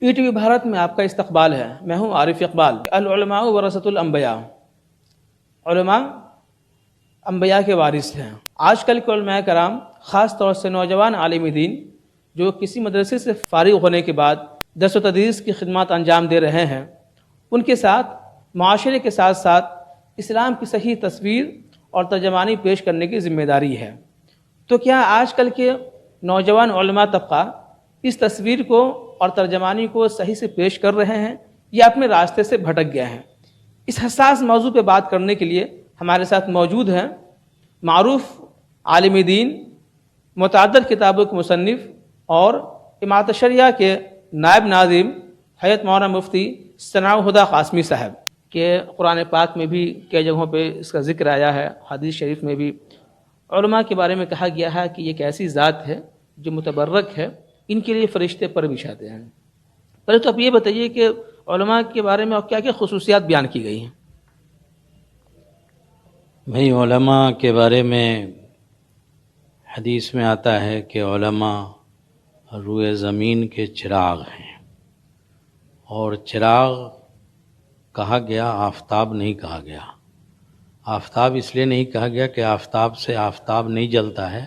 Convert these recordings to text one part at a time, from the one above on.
E T V Bharat میں آپ کا استقبال ہے۔ میں ہوں عارف اقبال۔ العلماء ورثۃ الانبیاء، علماء انبیاء کے وارث ہیں۔ آج کل کے علماء کرام، خاص طور سے نوجوان عالم دین جو کسی مدرسے سے فارغ ہونے کے بعد درس و تدریس کی خدمات انجام دے رہے ہیں، ان کے ساتھ معاشرے کے ساتھ ساتھ اسلام کی صحیح تصویر اور ترجمانی پیش کرنے کی ذمہ داری ہے۔ تو کیا آج کل کے نوجوان علماء طبقہ اس تصویر کو اور ترجمانی کو صحیح سے پیش کر رہے ہیں یا اپنے راستے سے بھٹک گئے ہیں؟ اس حساس موضوع پہ بات کرنے کے لیے ہمارے ساتھ موجود ہیں معروف عالم دین، متعدد کتابوں کے مصنف اور امارت شریعہ کے نائب ناظم حیات مولانا مفتی ثناء الہدیٰ قاسمی صاحب، کہ قرآن پاک میں بھی کئی جگہوں پہ اس کا ذکر آیا ہے، حدیث شریف میں بھی علماء کے بارے میں کہا گیا ہے کہ یہ ایک ایسی ذات ہے جو متبرک ہے، ان کے لیے فرشتے پر بچھاتے ہیں۔ پہلے تو آپ یہ بتائیے کہ علماء کے بارے میں کیا کیا خصوصیات بیان کی گئی ہیں؟ بھئی علماء کے بارے میں حدیث میں آتا ہے کہ علماء روئے زمین کے چراغ ہیں، اور چراغ کہا گیا، آفتاب نہیں کہا گیا۔ آفتاب اس لیے نہیں کہا گیا کہ آفتاب سے آفتاب نہیں جلتا ہے،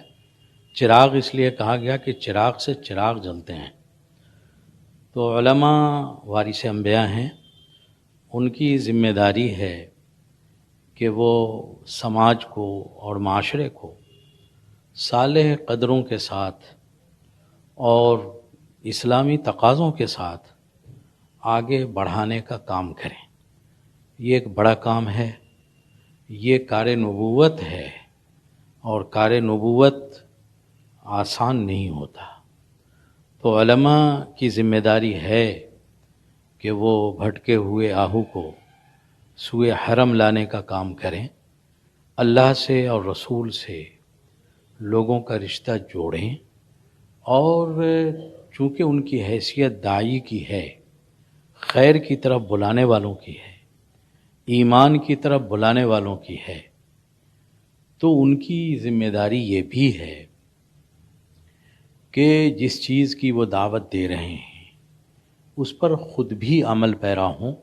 چراغ اس لیے کہا گیا کہ چراغ سے چراغ جلتے ہیں۔ تو علماء وارث انبیاء ہیں، ان کی ذمہ داری ہے کہ وہ سماج کو اور معاشرے کو صالح قدروں کے ساتھ اور اسلامی تقاضوں کے ساتھ آگے بڑھانے کا کام کریں۔ یہ ایک بڑا کام ہے، یہ کار نبوت ہے، اور کار نبوت آسان نہیں ہوتا۔ تو علماء کی ذمہ داری ہے کہ وہ بھٹکے ہوئے آہو کو سوئے حرم لانے کا کام کریں، اللہ سے اور رسول سے لوگوں کا رشتہ جوڑیں، اور چونکہ ان کی حیثیت داعی کی ہے، خیر کی طرف بلانے والوں کی ہے، ایمان کی طرف بلانے والوں کی ہے، تو ان کی ذمہ داری یہ بھی ہے کہ جس چیز کی وہ دعوت دے رہے ہیں اس پر خود بھی عمل پیرا ہوں،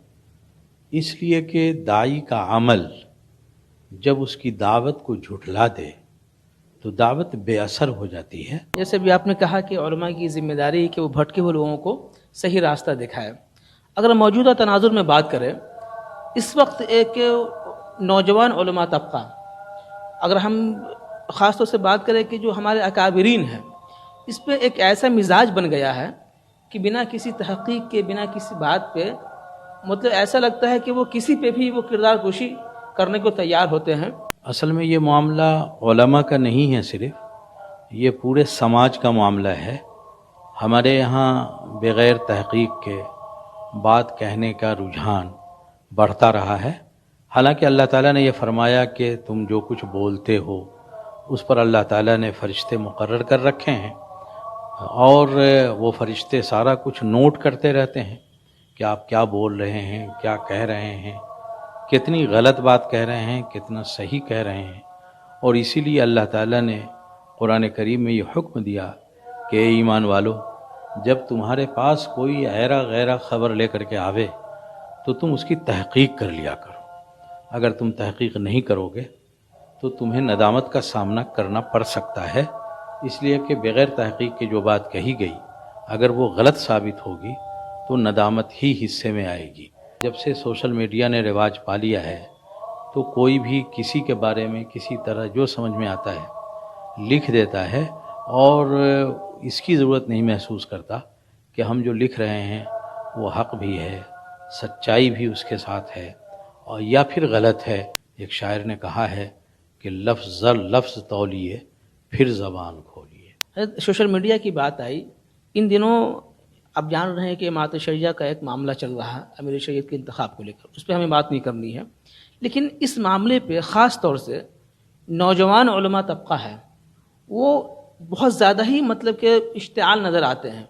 اس لیے کہ داعی کا عمل جب اس کی دعوت کو جھٹلا دے تو دعوت بے اثر ہو جاتی ہے۔ جیسے بھی آپ نے کہا کہ علماء کی ذمہ داری ہے کہ وہ بھٹکے ہوئے لوگوں کو صحیح راستہ دکھائے۔ اگر موجودہ تناظر میں بات کریں، اس وقت ایک نوجوان علماء طبقہ، اگر ہم خاص طور سے بات کریں کہ جو ہمارے اکابرین ہیں، اس پہ ایک ایسا مزاج بن گیا ہے کہ بنا کسی تحقیق کے، بنا کسی بات پہ، مطلب ایسا لگتا ہے کہ وہ کسی پہ بھی وہ کردار کشی کرنے کو تیار ہوتے ہیں۔ اصل میں یہ معاملہ علماء کا نہیں ہے، صرف یہ پورے سماج کا معاملہ ہے۔ ہمارے یہاں بغیر تحقیق کے بات کہنے کا رجحان بڑھتا رہا ہے، حالانکہ اللہ تعالیٰ نے یہ فرمایا کہ تم جو کچھ بولتے ہو اس پر اللہ تعالیٰ نے فرشتے مقرر کر رکھے ہیں، اور وہ فرشتے سارا کچھ نوٹ کرتے رہتے ہیں کہ آپ کیا بول رہے ہیں، کیا کہہ رہے ہیں، کتنی غلط بات کہہ رہے ہیں، کتنا صحیح کہہ رہے ہیں۔ اور اسی لیے اللہ تعالیٰ نے قرآن کریم میں یہ حکم دیا کہ اے ایمان والو، جب تمہارے پاس کوئی ایرا غیرہ خبر لے کر کے آوے تو تم اس کی تحقیق کر لیا کرو۔ اگر تم تحقیق نہیں کرو گے تو تمہیں ندامت کا سامنا کرنا پڑ سکتا ہے، اس لیے کہ بغیر تحقیق کے جو بات کہی گئی اگر وہ غلط ثابت ہوگی تو ندامت ہی حصے میں آئے گی۔ جب سے سوشل میڈیا نے رواج پا لیا ہے تو کوئی بھی کسی کے بارے میں کسی طرح جو سمجھ میں آتا ہے لکھ دیتا ہے، اور اس کی ضرورت نہیں محسوس کرتا کہ ہم جو لکھ رہے ہیں وہ حق بھی ہے، سچائی بھی اس کے ساتھ ہے، اور یا پھر غلط ہے۔ ایک شاعر نے کہا ہے کہ لفظ لفظ تولیے پھر زبان کھولیے۔ سوشل میڈیا کی بات آئی، ان دنوں آپ جان رہے ہیں کہ امارت شریعہ کا ایک معاملہ چل رہا ہے امیر شریعت کے انتخاب کو لے کر، اس پہ ہمیں بات نہیں کرنی ہے، لیکن اس معاملے پہ خاص طور سے نوجوان علماء طبقہ ہے وہ بہت زیادہ ہی مطلب کہ اشتعال نظر آتے ہیں۔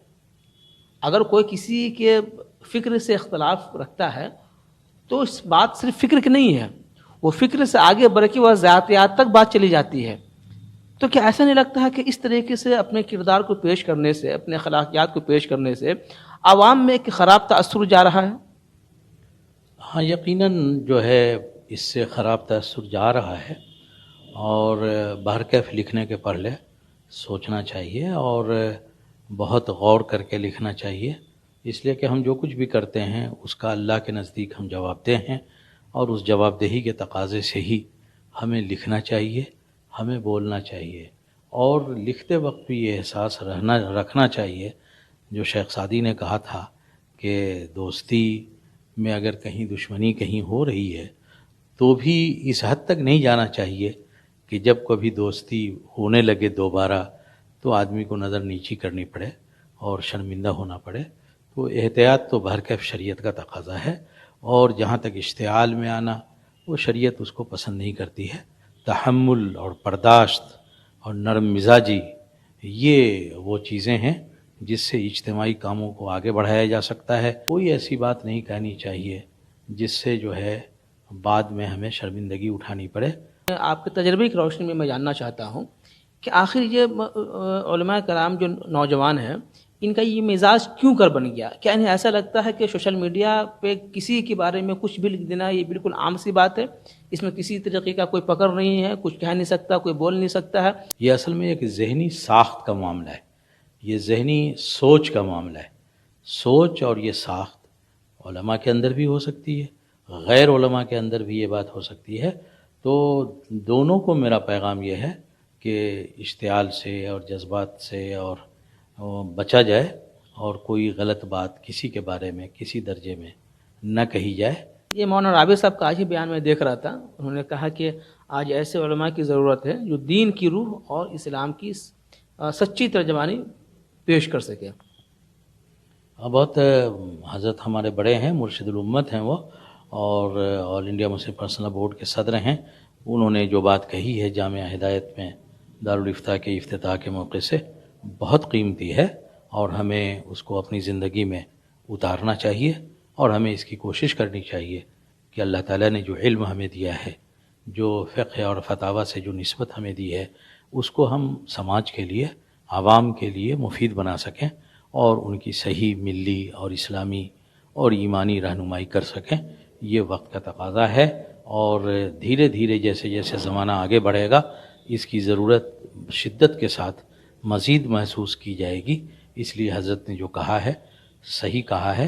اگر کوئی کسی کے فکر سے اختلاف رکھتا ہے تو اس بات صرف فکر کی نہیں ہے، وہ فکر سے آگے بڑھ کے وہ ذاتیات تک بات چلی جاتی ہے۔ تو کیا ایسا نہیں لگتا ہے کہ اس طریقے سے اپنے کردار کو پیش کرنے سے، اپنے اخلاقیات کو پیش کرنے سے عوام میں ایک خراب تاثر جا رہا ہے؟ ہاں یقیناً جو ہے اس سے خراب تاثر جا رہا ہے، اور بہرکیف لکھنے کے پہلے سوچنا چاہیے اور بہت غور کر کے لکھنا چاہیے، اس لیے کہ ہم جو کچھ بھی کرتے ہیں اس کا اللہ کے نزدیک ہم جواب دہ ہیں، اور اس جواب دہی کے تقاضے سے ہی ہمیں لکھنا چاہیے، ہمیں بولنا چاہیے، اور لکھتے وقت بھی یہ احساس رکھنا چاہیے جو شیخ سعدی نے کہا تھا کہ دوستی میں اگر کہیں دشمنی کہیں ہو رہی ہے تو بھی اس حد تک نہیں جانا چاہیے کہ جب کبھی دوستی ہونے لگے دوبارہ تو آدمی کو نظر نیچی کرنی پڑے اور شرمندہ ہونا پڑے۔ تو احتیاط تو بہرکیف شریعت کا تقاضا ہے، اور جہاں تک اشتعال میں آنا، وہ شریعت اس کو پسند نہیں کرتی ہے۔ تحمل اور برداشت اور نرم مزاجی یہ وہ چیزیں ہیں جس سے اجتماعی کاموں کو آگے بڑھایا جا سکتا ہے۔ کوئی ایسی بات نہیں کہنی چاہیے جس سے جو ہے بعد میں ہمیں شرمندگی اٹھانی پڑے۔ آپ کے تجربے کی روشنی میں میں جاننا چاہتا ہوں کہ آخر یہ علماء کرام جو نوجوان ہیں ان کا یہ مزاج کیوں کر بن گیا؟ کیا انہیں ایسا لگتا ہے کہ سوشل میڈیا پہ کسی کے بارے میں کچھ بھی لکھ دینا یہ بالکل عام سی بات ہے، اس میں کسی طریقے کا کوئی پکڑ نہیں ہے، کچھ کہہ نہیں سکتا، کوئی بول نہیں سکتا ہے؟ یہ اصل میں ایک ذہنی ساخت کا معاملہ ہے، یہ ذہنی سوچ کا معاملہ ہے۔ سوچ اور یہ ساخت علماء کے اندر بھی ہو سکتی ہے، غیر علماء کے اندر بھی یہ بات ہو سکتی ہے۔ تو دونوں کو میرا پیغام یہ ہے کہ اشتعال سے اور جذبات سے اور بچا جائے، اور کوئی غلط بات کسی کے بارے میں کسی درجے میں نہ کہی جائے۔ یہ مولانا رابع صاحب کا آج ہی بیان میں دیکھ رہا تھا، انہوں نے کہا کہ آج ایسے علماء کی ضرورت ہے جو دین کی روح اور اسلام کی سچی ترجمانی پیش کر سکے۔ بہت حضرت ہمارے بڑے ہیں، مرشد الامت ہیں وہ، اور آل انڈیا مسلم پرسنل بورڈ کے صدر ہیں۔ انہوں نے جو بات کہی ہے جامعہ ہدایت میں دارالافتاء کے افتتاح کے موقع سے بہت قیمتی ہے، اور ہمیں اس کو اپنی زندگی میں اتارنا چاہیے، اور ہمیں اس کی کوشش کرنی چاہیے کہ اللہ تعالیٰ نے جو علم ہمیں دیا ہے، جو فقہ اور فتاوی سے جو نسبت ہمیں دی ہے، اس کو ہم سماج کے لیے، عوام کے لیے مفید بنا سکیں، اور ان کی صحیح ملی اور اسلامی اور ایمانی رہنمائی کر سکیں۔ یہ وقت کا تقاضا ہے، اور دھیرے دھیرے جیسے جیسے زمانہ آگے بڑھے گا اس کی ضرورت شدت کے ساتھ مزید محسوس کی جائے گی۔ اس لیے حضرت نے جو کہا ہے صحیح کہا ہے،